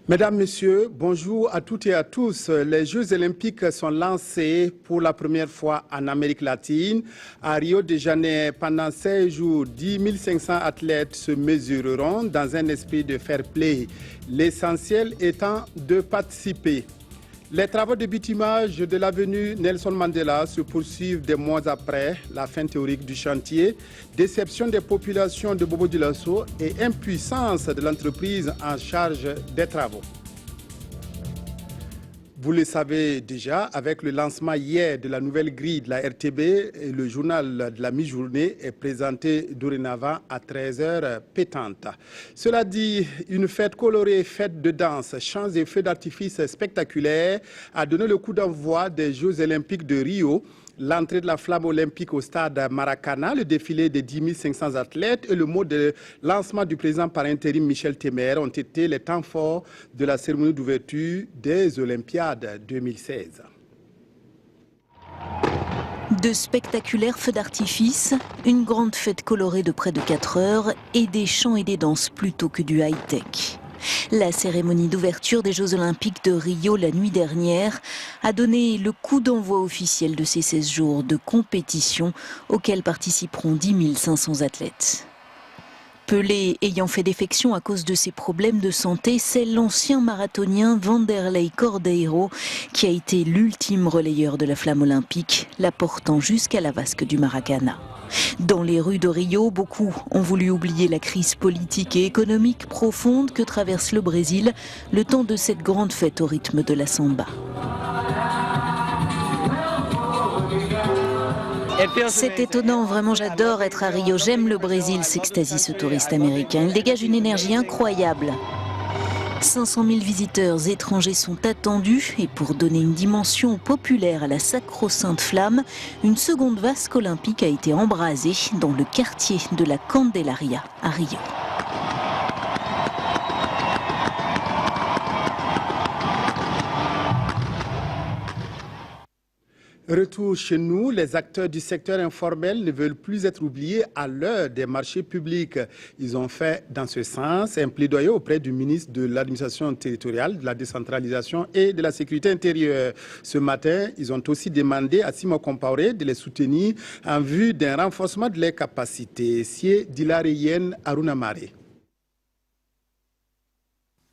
Mesdames, Messieurs, bonjour à toutes et à tous. Les Jeux olympiques sont lancés pour la première fois en Amérique latine. À Rio de Janeiro, pendant 16 jours, 10 500 athlètes se mesureront dans un esprit de fair play. L'essentiel étant de participer. Les travaux de bitumage de l'avenue Nelson Mandela se poursuivent des mois après la fin théorique du chantier. Déception des populations de Bobo Dioulasso et impuissance de l'entreprise en charge des travaux. Vous le savez déjà, avec le lancement hier de la nouvelle grille de la RTB, le journal de la mi-journée est présenté dorénavant à 13h pétante. Cela dit, une fête colorée, fête de danse, chants et feux d'artifice spectaculaires a donné le coup d'envoi des Jeux olympiques de Rio. L'entrée de la flamme olympique au stade Maracana, le défilé des 10 500 athlètes et le mot de lancement du président par intérim Michel Temer ont été les temps forts de la cérémonie d'ouverture des Olympiades 2016. De spectaculaires feux d'artifice, une grande fête colorée de près de 4 heures et des chants et des danses plutôt que du high-tech. La cérémonie d'ouverture des Jeux Olympiques de Rio la nuit dernière a donné le coup d'envoi officiel de ces 16 jours de compétition auxquels participeront 10 500 athlètes. Pelé ayant fait défection à cause de ses problèmes de santé, c'est l'ancien marathonien Vanderlei Cordeiro qui a été l'ultime relayeur de la flamme olympique, la portant jusqu'à la vasque du Maracana. Dans les rues de Rio, beaucoup ont voulu oublier la crise politique et économique profonde que traverse le Brésil le temps de cette grande fête au rythme de la samba. C'est étonnant, vraiment j'adore être à Rio, j'aime le Brésil, s'extasie ce touriste américain. Il dégage une énergie incroyable. 500 000 visiteurs étrangers sont attendus et pour donner une dimension populaire à la sacro-sainte flamme, une seconde vasque olympique a été embrasée dans le quartier de la Candelaria à Rio. Retour chez nous, les acteurs du secteur informel ne veulent plus être oubliés à l'heure des marchés publics. Ils ont fait dans ce sens un plaidoyer auprès du ministre de l'administration territoriale, de la décentralisation et de la sécurité intérieure. Ce matin, ils ont aussi demandé à Simon Compaoré de les soutenir en vue d'un renforcement de leurs capacités. C'est Dilarien Arunamare.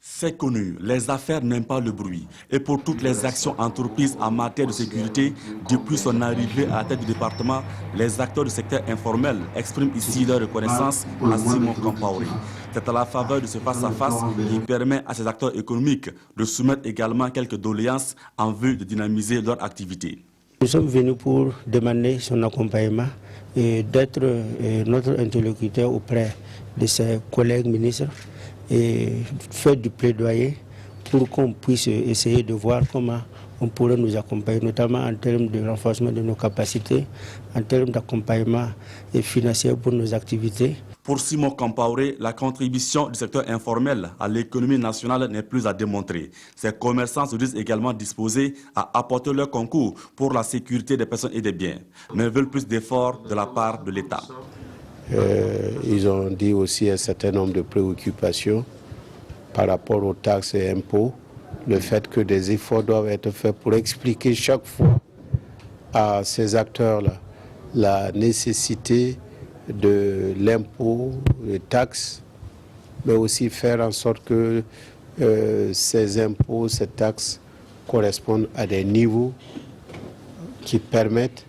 C'est connu, les affaires n'aiment pas le bruit. Et pour toutes les actions entreprises en matière de sécurité, depuis son arrivée à la tête du département, les acteurs du secteur informel expriment ici leur reconnaissance à Simon Compaoré. C'est à la faveur de ce face-à-face qui permet à ces acteurs économiques de soumettre également quelques doléances en vue de dynamiser leur activité. Nous sommes venus pour demander son accompagnement et d'être notre interlocuteur auprès de ses collègues ministres et faire du plaidoyer pour qu'on puisse essayer de voir comment on pourrait nous accompagner, notamment en termes de renforcement de nos capacités, en termes d'accompagnement financier pour nos activités. Pour Simon Compaoré, la contribution du secteur informel à l'économie nationale n'est plus à démontrer. Ces commerçants se disent également disposés à apporter leur concours pour la sécurité des personnes et des biens, mais veulent plus d'efforts de la part de l'État. Ils ont dit aussi un certain nombre de préoccupations par rapport aux taxes et impôts, le fait que des efforts doivent être faits pour expliquer chaque fois à ces acteurs-là la nécessité de l'impôt, des taxes, mais aussi faire en sorte que ces impôts, ces taxes correspondent à des niveaux qui permettent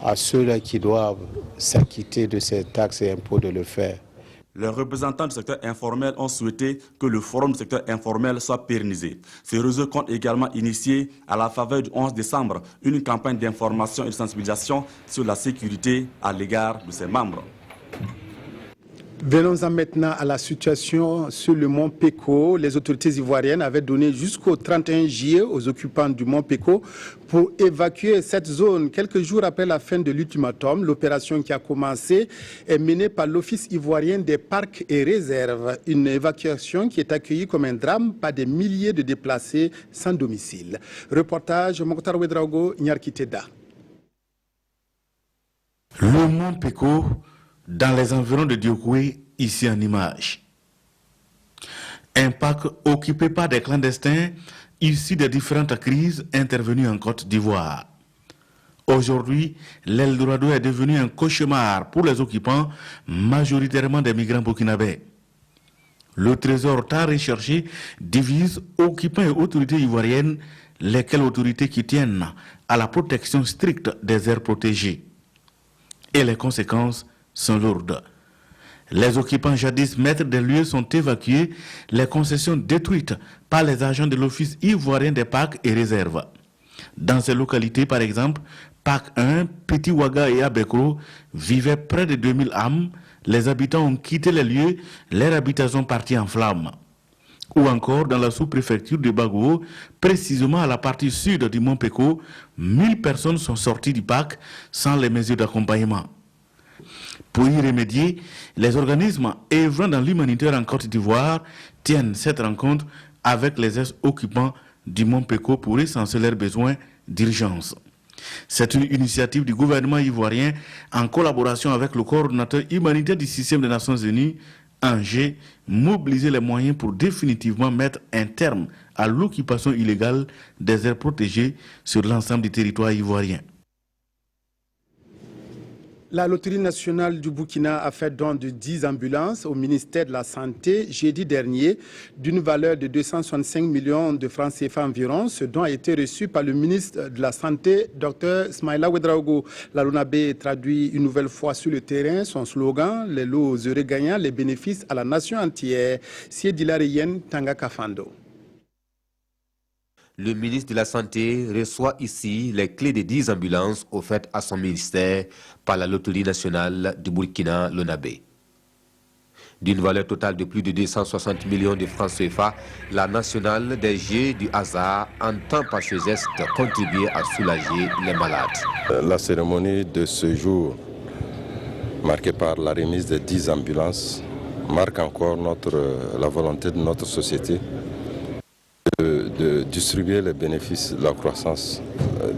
à ceux-là qui doivent s'acquitter de ces taxes et impôts de le faire. Les représentants du secteur informel ont souhaité que le forum du secteur informel soit pérennisé. Ce réseau compte également initier, à la faveur du 11 décembre, une campagne d'information et de sensibilisation sur la sécurité à l'égard de ses membres. Venons-en maintenant à la situation sur le mont Peko. Les autorités ivoiriennes avaient donné jusqu'au 31 juillet aux occupants du mont Peko pour évacuer cette zone. Quelques jours après la fin de l'ultimatum, l'opération qui a commencé est menée par l'Office ivoirien des parcs et réserves. Une évacuation qui est accueillie comme un drame par des milliers de déplacés sans domicile. Reportage Mokhtar Ouedraogo, Nyarkiteda. Le mont Peko, dans les environs de Diokoué, ici en image. Un parc occupé par des clandestins issus des différentes crises intervenues en Côte d'Ivoire. Aujourd'hui, l'Eldorado est devenu un cauchemar pour les occupants, majoritairement des migrants burkinabés. Le trésor tant recherché divise occupants et autorités ivoiriennes, lesquelles autorités qui tiennent à la protection stricte des aires protégées. Et les conséquences sont lourdes. Les occupants jadis maîtres des lieux sont évacués, les concessions détruites par les agents de l'Office ivoirien des parcs et réserves. Dans ces localités, par exemple, Parc 1, Petit Ouaga et Abekro vivaient près de 2000 âmes. Les habitants ont quitté les lieux, leurs habitations parties en flammes. Ou encore dans la sous-préfecture de Bagou, précisément à la partie sud du Mont Peko, 1000 personnes sont sorties du parc sans les mesures d'accompagnement. Pour y remédier, les organismes œuvrant dans l'humanitaire en Côte d'Ivoire tiennent cette rencontre avec les ex-occupants du Mont Peko pour recenser leurs besoins d'urgence. C'est une initiative du gouvernement ivoirien en collaboration avec le coordonnateur humanitaire du système des Nations Unies, Angers, mobiliser les moyens pour définitivement mettre un terme à l'occupation illégale des aires protégées sur l'ensemble du territoire ivoirien. La Loterie nationale du Burkina a fait don de 10 ambulances au ministère de la Santé jeudi dernier d'une valeur de 265 millions de francs CFA environ. Ce don a été reçu par le ministre de la Santé, Dr Smaïla Ouedraogo. La LONASE traduit une nouvelle fois sur le terrain son slogan « Les lots heureux gagnants, les bénéfices à la nation entière ». Siedila Reyen Tanga Kafando. Le ministre de la Santé reçoit ici les clés des 10 ambulances offertes à son ministère par la Loterie nationale du Burkina, LONASE. D'une valeur totale de plus de 260 millions de francs CFA, la nationale des Jeux du hasard entend par ce geste contribuer à soulager les malades. La cérémonie de ce jour, marquée par la remise des 10 ambulances, marque encore la volonté de notre société de distribuer les bénéfices de la croissance,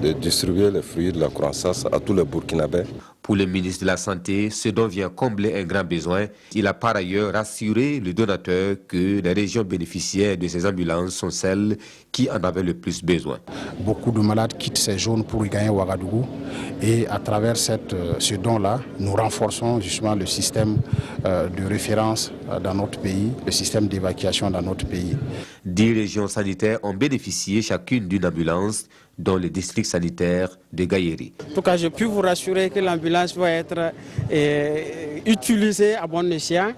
de distribuer les fruits de la croissance à tous les Burkinabés. Pour le ministre de la Santé, ce don vient combler un grand besoin. Il a par ailleurs rassuré le donateur que les régions bénéficiaires de ces ambulances sont celles qui en avaient le plus besoin. Beaucoup de malades quittent ces zones pour y gagner Ouagadougou et à travers ce don-là, nous renforçons justement le système de référence dans notre pays, le système d'évacuation dans notre pays. 10 régions sanitaires ont bénéficié chacune d'une ambulance, dont le district sanitaire de Gaïeri. En tout cas, je peux vous rassurer que l'ambulance va être utilisée à bon escient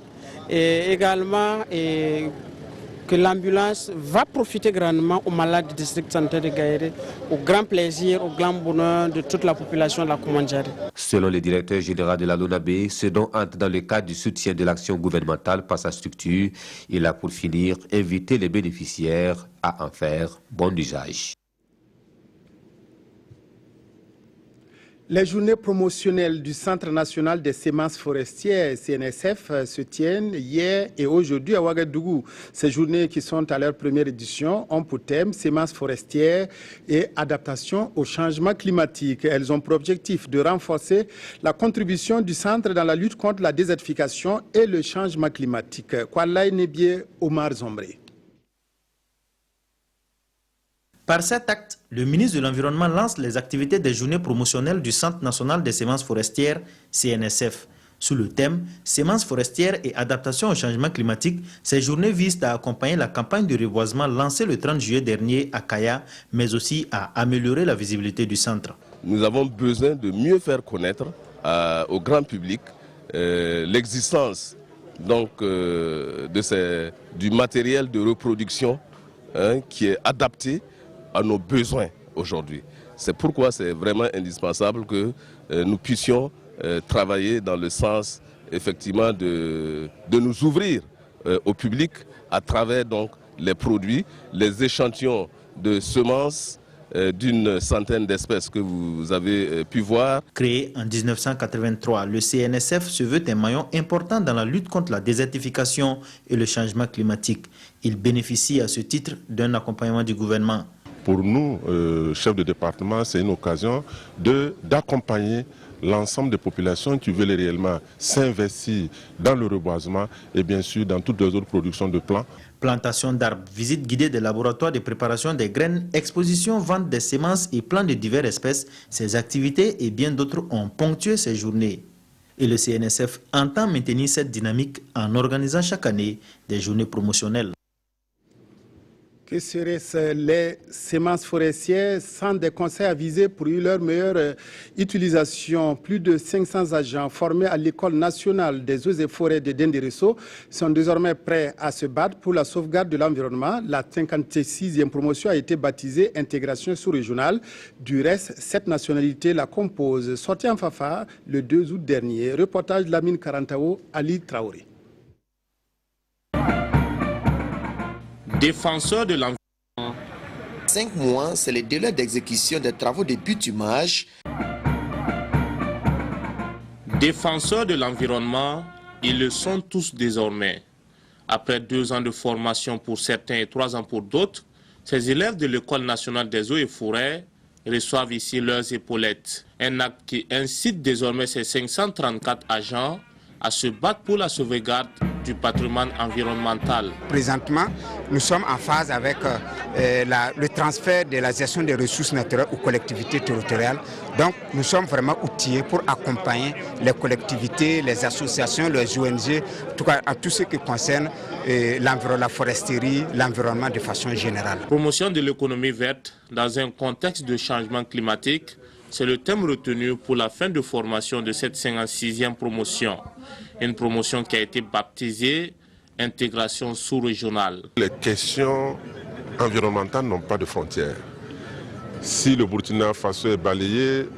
et également que l'ambulance va profiter grandement aux malades du district sanitaire de Gaïeri, au grand plaisir, au grand bonheur de toute la population de la Koumandiari. Selon le directeur général de la LONASE, ce don entre dans le cadre du soutien de l'action gouvernementale par sa structure. Il a pour finir invité les bénéficiaires à en faire bon usage. Les journées promotionnelles du Centre national des semences forestières, CNSF, se tiennent hier et aujourd'hui à Ouagadougou. Ces journées qui sont à leur première édition ont pour thème semences forestières et adaptation au changement climatique. Elles ont pour objectif de renforcer la contribution du centre dans la lutte contre la désertification et le changement climatique. Kwalai Nebie Omar Zombré. Par cet acte, le ministre de l'Environnement lance les activités des journées promotionnelles du Centre national des semences forestières, CNSF. Sous le thème « Semences forestières et adaptation au changement climatique », ces journées visent à accompagner la campagne de reboisement lancée le 30 juillet dernier à Kaya, mais aussi à améliorer la visibilité du centre. Nous avons besoin de mieux faire connaître au grand public l'existence du matériel de reproduction qui est adapté à nos besoins aujourd'hui. C'est pourquoi c'est vraiment indispensable que nous puissions travailler dans le sens effectivement de nous ouvrir au public à travers donc les produits, les échantillons de semences d'une centaine d'espèces que vous avez pu voir. Créé en 1983, le CNSF se veut un maillon important dans la lutte contre la désertification et le changement climatique. Il bénéficie à ce titre d'un accompagnement du gouvernement. Pour nous, chefs de département, c'est une occasion d'accompagner l'ensemble des populations qui veulent réellement s'investir dans le reboisement et bien sûr dans toutes les autres productions de plants. Plantation d'arbres, visite guidée des laboratoires de préparation des graines, exposition, vente des semences et plants de diverses espèces, ces activités et bien d'autres ont ponctué ces journées. Et le CNSF entend maintenir cette dynamique en organisant chaque année des journées promotionnelles. Que seraient les semences forestières sans des conseils avisés pour leur meilleure utilisation? Plus de 500 agents formés à l'École nationale des eaux et forêts de Denderesso sont désormais prêts à se battre pour la sauvegarde de l'environnement. La 56e promotion a été baptisée Intégration sous-régionale. Du reste, cette nationalité la compose. Sortie en Fafa le 2 août dernier. Reportage de Lamine Karantao, Ali Traoré. Défenseur de l'environnement. 5 mois, c'est le délai d'exécution des travaux de bitumage. Défenseurs de l'environnement, ils le sont tous désormais. Après 2 ans de formation pour certains et 3 ans pour d'autres, ces élèves de l'École nationale des eaux et forêts reçoivent ici leurs épaulettes. Un acte qui incite désormais ces 534 agents à se battre pour la sauvegarde du patrimoine environnemental. Présentement, nous sommes en phase avec le transfert de la gestion des ressources naturelles aux collectivités territoriales. Donc, nous sommes vraiment outillés pour accompagner les collectivités, les associations, les ONG, en tout cas à tout ce qui concerne la foresterie, l'environnement de façon générale. Promotion de l'économie verte dans un contexte de changement climatique, c'est le thème retenu pour la fin de formation de cette 56e promotion. Une promotion qui a été baptisée Intégration sous-régionale. Les questions environnementales n'ont pas de frontières. Si le Burkina Faso est balayé,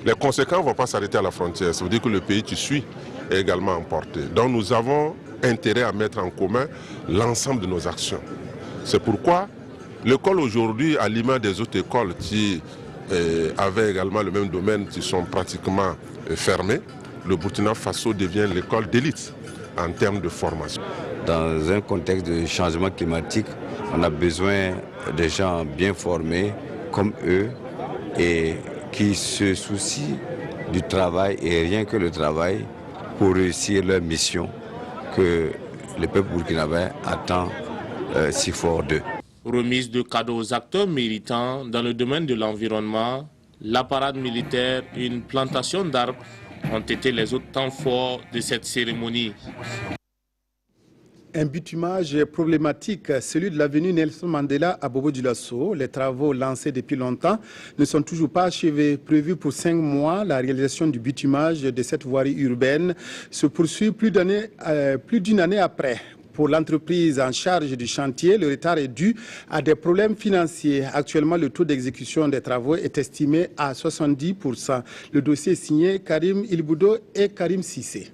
les conséquences ne vont pas s'arrêter à la frontière. Ça veut dire que le pays qui suit est également emporté. Donc nous avons intérêt à mettre en commun l'ensemble de nos actions. C'est pourquoi l'école aujourd'hui, à l'image des autres écoles qui avaient également le même domaine, qui sont pratiquement fermés, le Burkina Faso devient l'école d'élite en termes de formation. Dans un contexte de changement climatique, on a besoin de gens bien formés comme eux et qui se soucient du travail et rien que le travail pour réussir leur mission que le peuple burkinabé attend si fort d'eux. Remise de cadeaux aux acteurs méritants dans le domaine de l'environnement, la parade militaire et une plantation d'arbres ont été les autres temps forts de cette cérémonie. Un bitumage problématique, celui de l'avenue Nelson Mandela à Bobo-Dioulasso. Les travaux lancés depuis longtemps ne sont toujours pas achevés. Prévu pour 5 mois, la réalisation du bitumage de cette voirie urbaine se poursuit plus d'une année après. Pour l'entreprise en charge du chantier, le retard est dû à des problèmes financiers. Actuellement, le taux d'exécution des travaux est estimé à 70%. Le dossier est signé Karim Ilboudo et Karim Sissé.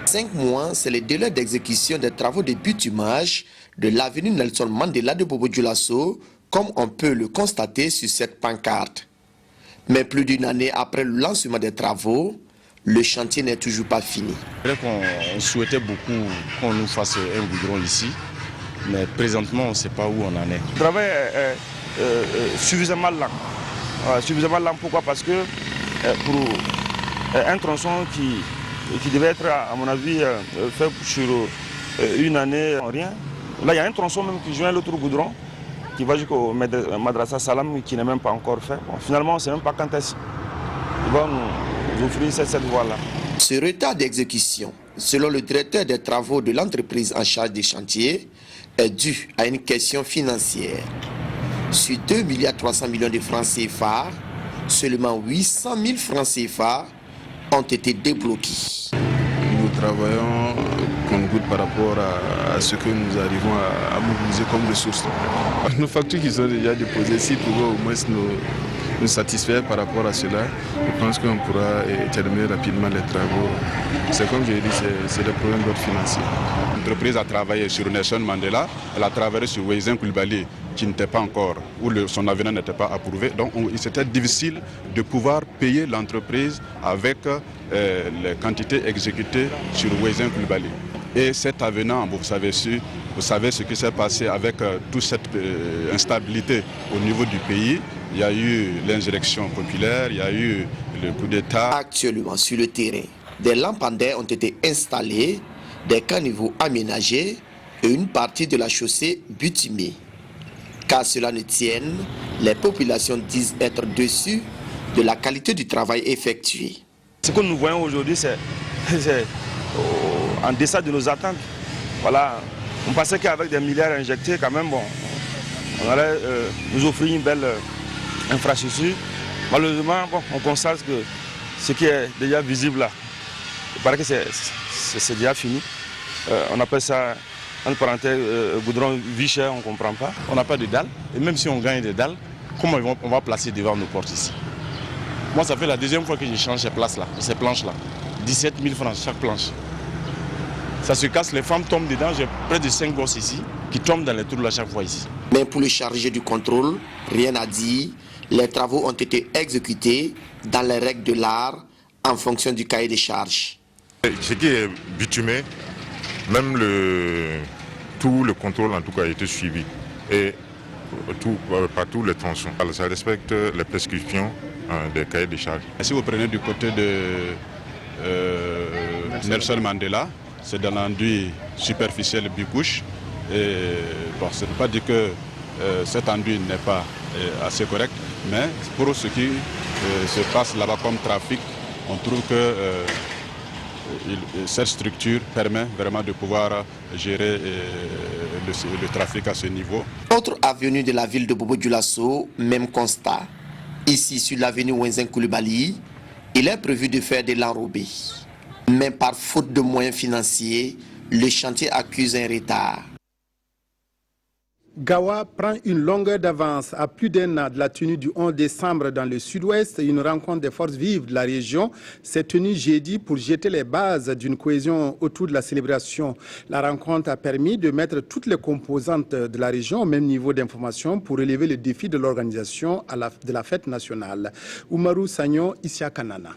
5 mois, c'est le délai d'exécution des travaux de bitumage de l'avenue Nelson Mandela de Bobo-Dioulasso, comme on peut le constater sur cette pancarte. Mais plus d'une année après le lancement des travaux, le chantier n'est toujours pas fini. On souhaitait beaucoup qu'on nous fasse un goudron ici, mais présentement on ne sait pas où on en est. Le travail est suffisamment lent. Suffisamment lent, pourquoi? Parce que pour un tronçon qui devait être, à mon avis, fait sur une année, rien. Là, il y a un tronçon même qui joint l'autre goudron, qui va jusqu'au Madrasa Salam, qui n'est même pas encore fait. Bon, finalement, on ne sait même pas quand est-ce qu'ils vont nous offrir cette voie-là. Ce retard d'exécution, selon le directeur des travaux de l'entreprise en charge des chantiers, est dû à une question financière. Sur 2,3 milliards de francs CFA, seulement 800 000 francs CFA ont été débloqués. Nous travaillons compte goutte par rapport à ce que nous arrivons à mobiliser comme ressources. Nos factures qui sont déjà déposées, s'ils pouvaient au moins nous satisfaire par rapport à cela, je pense qu'on pourra terminer rapidement les travaux. C'est comme je l'ai dit, c'est des problèmes d'ordre financier. L'entreprise a travaillé sur Nelson Mandela, elle a travaillé sur Weizin Koulibaly, qui n'était pas encore, où son avenant n'était pas approuvé. Donc c'était difficile de pouvoir payer l'entreprise avec les quantités exécutées sur Weizin Koulibaly. Et cet avenant, vous savez ce qui s'est passé avec toute cette instabilité au niveau du pays. il y a eu l'insurrection populaire, il y a eu le coup d'État. Actuellement, sur le terrain, des lampadaires ont été installés, des caniveaux aménagés et une partie de la chaussée bitumée. Qu'à cela ne tienne, les populations disent être déçues de la qualité du travail effectué. Ce que nous voyons aujourd'hui, c'est en deçà de nos attentes. Voilà, on pensait qu'avec des milliards injectés, quand même, bon, on allait nous offrir une belle infrastructure. Malheureusement, bon, on constate que ce qui est déjà visible là, il paraît que c'est déjà fini. On appelle ça, entre parenthèses, goudron vichère, on ne comprend pas. On n'a pas de dalles, et même si on gagne des dalles, comment on va placer devant nos portes ici? Moi, ça fait la deuxième fois que je change ces planches-là. 17 000 francs chaque planche. Ça se casse, les femmes tombent dedans. J'ai près de 5 gosses ici qui tombent dans les trous à chaque fois ici. Mais pour le chargé du contrôle, rien à dire. Les travaux ont été exécutés dans les règles de l'art en fonction du cahier des charges. Ce qui est bitumé, même tout le contrôle en tout cas a été suivi. Et par tous les tronçons. Ça respecte les prescriptions des cahiers des charges. Si vous prenez du côté de Nelson Mandela, c'est dans l'enduit superficiel bicouche. Et bon, ce n'est pas dit que cet enduit n'est pas assez correct, mais pour ce qui se passe là-bas comme trafic, on trouve que cette structure permet vraiment de pouvoir gérer le trafic à ce niveau. Autre avenue de la ville de Bobo-Dioulasso, même constat. Ici, sur l'avenue Wenzen Coulibaly, il est prévu de faire de l'enrobé. Mais par faute de moyens financiers, le chantier accuse un retard. Gawa prend une longueur d'avance à plus d'un an de la tenue du 11 décembre dans le sud-ouest. Une rencontre des forces vives de la région s'est tenue jeudi pour jeter les bases d'une cohésion autour de la célébration. La rencontre a permis de mettre toutes les composantes de la région au même niveau d'information pour relever le défi de l'organisation de la fête nationale. Oumarou Sagnon, Isia Kanana.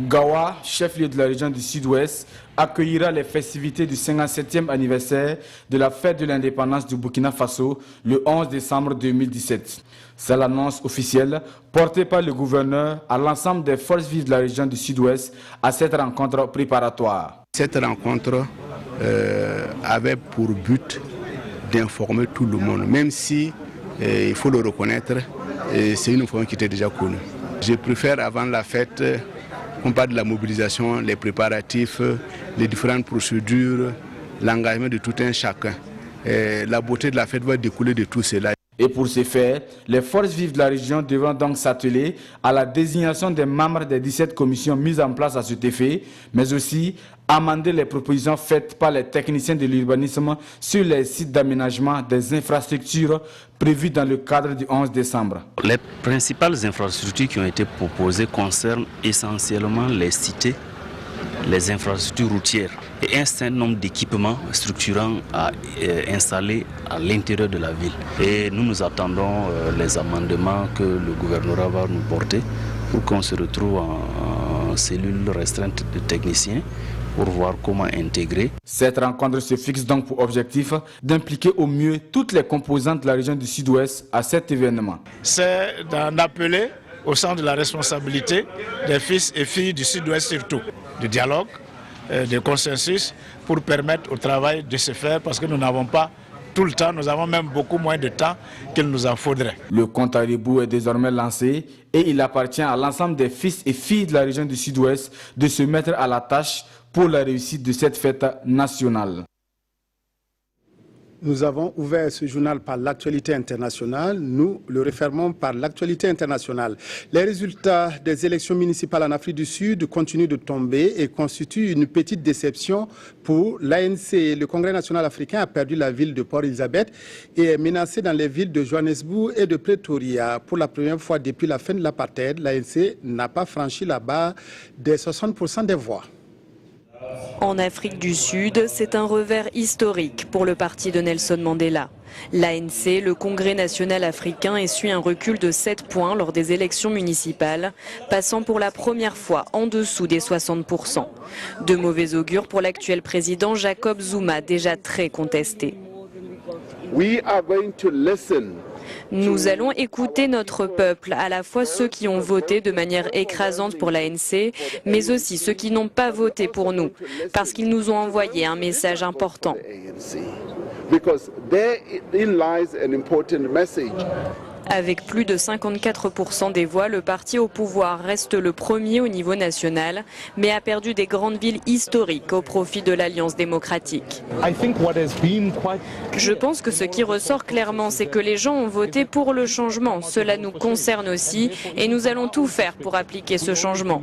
Gawa, chef-lieu de la région du Sud-Ouest, accueillera les festivités du 57e anniversaire de la fête de l'indépendance du Burkina Faso le 11 décembre 2017. C'est l'annonce officielle portée par le gouverneur à l'ensemble des forces vives de la région du Sud-Ouest à cette rencontre préparatoire. Cette rencontre avait pour but d'informer tout le monde, même si, il faut le reconnaître, c'est une information qui était déjà connue. Je préfère avant la fête qu'on parle de la mobilisation, les préparatifs, les différentes procédures, l'engagement de tout un chacun. La beauté de la fête va découler de tout cela. Et pour ce faire, les forces vives de la région devront donc s'atteler à la désignation des membres des 17 commissions mises en place à cet effet, mais aussi amender les propositions faites par les techniciens de l'urbanisme sur les sites d'aménagement des infrastructures prévues dans le cadre du 11 décembre. Les principales infrastructures qui ont été proposées concernent essentiellement les cités, les infrastructures routières et un certain nombre d'équipements structurants à installer à l'intérieur de la ville. Et nous attendons les amendements que le gouvernorat va nous porter pour qu'on se retrouve en cellule restreinte de techniciens pour voir comment intégrer. Cette rencontre se fixe donc pour objectif d'impliquer au mieux toutes les composantes de la région du Sud-Ouest à cet événement. C'est d'en appeler au sens de la responsabilité des fils et filles du Sud-Ouest surtout, du dialogue, de consensus pour permettre au travail de se faire parce que nous n'avons pas tout le temps, nous avons même beaucoup moins de temps qu'il nous en faudrait. Le compte à rebours est désormais lancé et il appartient à l'ensemble des fils et filles de la région du Sud-Ouest de se mettre à la tâche pour la réussite de cette fête nationale. Nous avons ouvert ce journal par l'actualité internationale. Nous le refermons par l'actualité internationale. Les résultats des élections municipales en Afrique du Sud continuent de tomber et constituent une petite déception pour l'ANC. Le Congrès national africain a perdu la ville de Port Elizabeth et est menacé dans les villes de Johannesburg et de Pretoria. Pour la première fois depuis la fin de l'apartheid, l'ANC n'a pas franchi la barre des 60% des voix. En Afrique du Sud, c'est un revers historique pour le parti de Nelson Mandela. L'ANC, le Congrès national africain, essuie un recul de 7 points lors des élections municipales, passant pour la première fois en dessous des 60%. De mauvais augure pour l'actuel président Jacob Zuma, déjà très contesté. Nous allons écouter notre peuple, à la fois ceux qui ont voté de manière écrasante pour l'ANC, mais aussi ceux qui n'ont pas voté pour nous, parce qu'ils nous ont envoyé un message important. Avec plus de 54% des voix, le parti au pouvoir reste le premier au niveau national, mais a perdu des grandes villes historiques au profit de l'Alliance démocratique. Je pense que ce qui ressort clairement, c'est que les gens ont voté pour le changement. Cela nous concerne aussi et nous allons tout faire pour appliquer ce changement.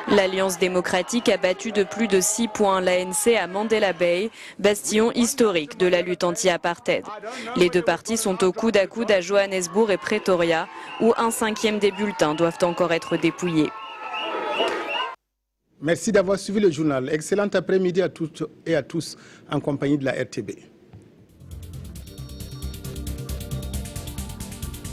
L'Alliance démocratique a battu de plus de 6 points l'ANC à Mandela Bay, bastion historique de la lutte anti-apartheid. Les deux partis sont au coude à coude à Johannesburg et Pretoria, où 1/5 des bulletins doivent encore être dépouillés. Merci d'avoir suivi le journal. Excellent après-midi à toutes et à tous en compagnie de la RTB.